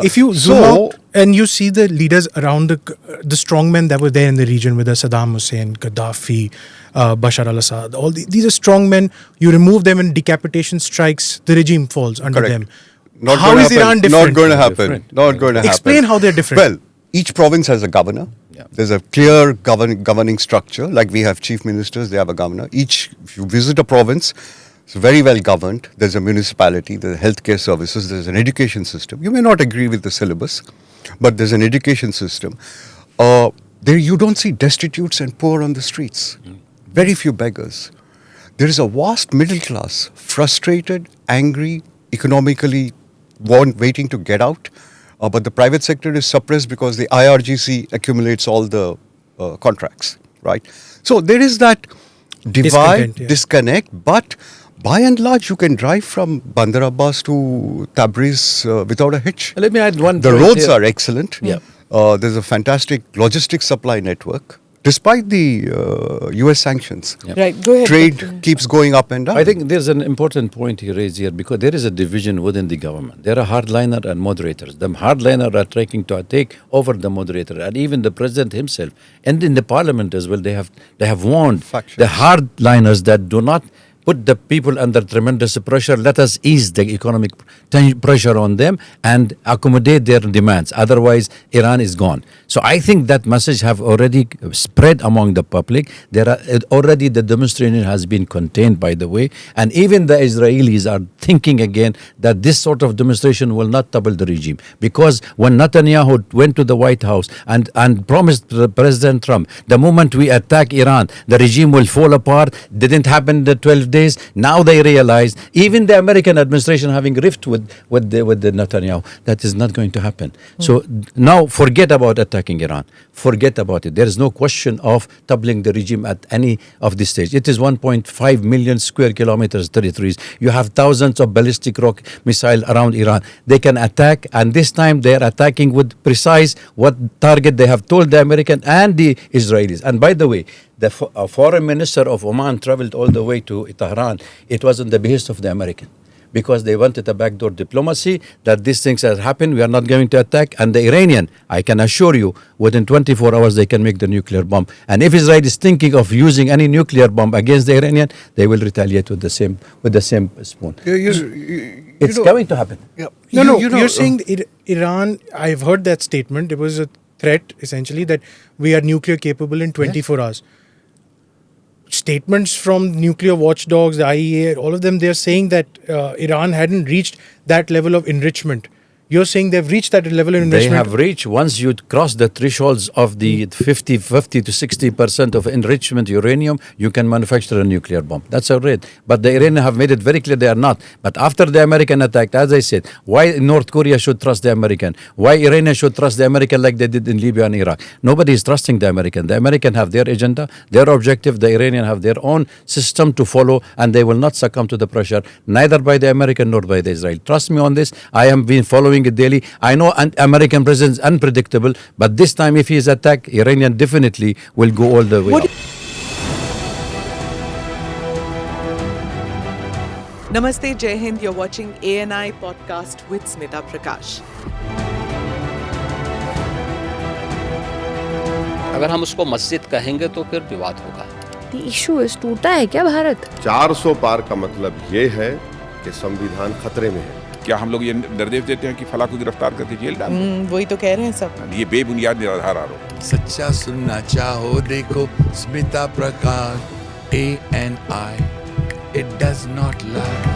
If you zoom out and you see the leaders around the strongmen that were there in the region, with Saddam Hussein, Gaddafi, Bashar al-Assad, all these are strong men. You remove them and decapitation strikes, the regime falls under them. How is Iran different? Not going to happen. Not going to happen. Explain how they're different. Well, each province has a governor. Yeah. There's a clear governing structure. Like we have chief ministers, they have a governor. If you visit a province, it's very well governed. There's a municipality, there's healthcare services, there's an education system. You may not agree with the syllabus, but there's an education system. There you don't see destitutes and poor on the streets. Very few beggars. There is a vast middle class, frustrated, angry, economically waiting to get out. But the private sector is suppressed because the IRGC accumulates all the contracts, right? So there is that disconnect, but by and large, you can drive from Bandar Abbas to Tabriz without a hitch. Let me add one. The roads are excellent. Yeah. There's a fantastic logistics supply network. Despite the US sanctions, Right, go ahead. Trade keeps going up and down. I think there's an important point he raised here, because there is a division within the government. There are hardliner and moderators. The hardliner are trying to take over the moderator, and even the president himself, and in the parliament as well. They have warned the hardliners that do not put the people under tremendous pressure. Let us ease the economic pressure on them and accommodate their demands. Otherwise, Iran is gone. So I think that message have already spread among the public. There are already the demonstration has been contained, by the way, and even the Israelis are thinking again that this sort of demonstration will not topple the regime, because when Netanyahu went to the White House and promised President Trump, the moment we attack Iran, the regime will fall apart. Didn't happen the 12 days. Now they realize, even the American administration having rift with the Netanyahu, that is not going to happen. So now forget about attacking Iran. Forget about it. There is no question of toppling the regime at any of this stage. It is 1.5 million square kilometers territories. You have thousands of ballistic rock missile around Iran. They can attack, and this time they are attacking with precise what target they have told the American and the Israelis. And by the way, the foreign minister of Oman traveled all the way to Tehran. It was on the behest of the American, because they wanted a backdoor diplomacy that these things have happened. We are not going to attack. And the Iranian, I can assure you, within 24 hours they can make the nuclear bomb. And if Israel is thinking of using any nuclear bomb against the Iranian, they will retaliate with the same spoon. It's going to happen. Yeah. You're saying Iran. I've heard that statement. It was a threat, essentially, that we are nuclear capable in 24 hours. Statements from nuclear watchdogs, the IEA, all of them, they're saying that Iran hadn't reached that level of enrichment. You're saying they've reached that level of enrichment? They have reached, once you cross the thresholds of the 50 to 60% of enrichment uranium, you can manufacture a nuclear bomb. That's a rate. But the Iranians have made it very clear they are not. But after the American attack, as I said, why North Korea should trust the American? Why Iran should trust the American like they did in Libya and Iraq? Nobody is trusting the American. The American have their agenda, their objective. The Iranian have their own system to follow, and they will not succumb to the pressure, neither by the American nor by the Israel. Trust me on this. I have been following it daily. I know American president is unpredictable, but this time if he is attacked, Iranian definitely will go all the way up. Namaste, Jai Hind. You're watching ANI podcast with Smita Prakash. अगर हम उसको मस्जिद कहेंगे तो फिर विवाद होगा. The issue is टूटा है क्या भारत? 400 पार का मतलब ये है कि संविधान खतरे में है. क्या हम लोग ये निर्देश देते हैं कि फला को गिरफ्तार करके जेल डाल? वही तो कह रहे हैं सब. ये बेबुनियाद निराधार आरोप. सच्चा सुनना चाहो देखो स्मिता प्रकाश ANI. It does not lie.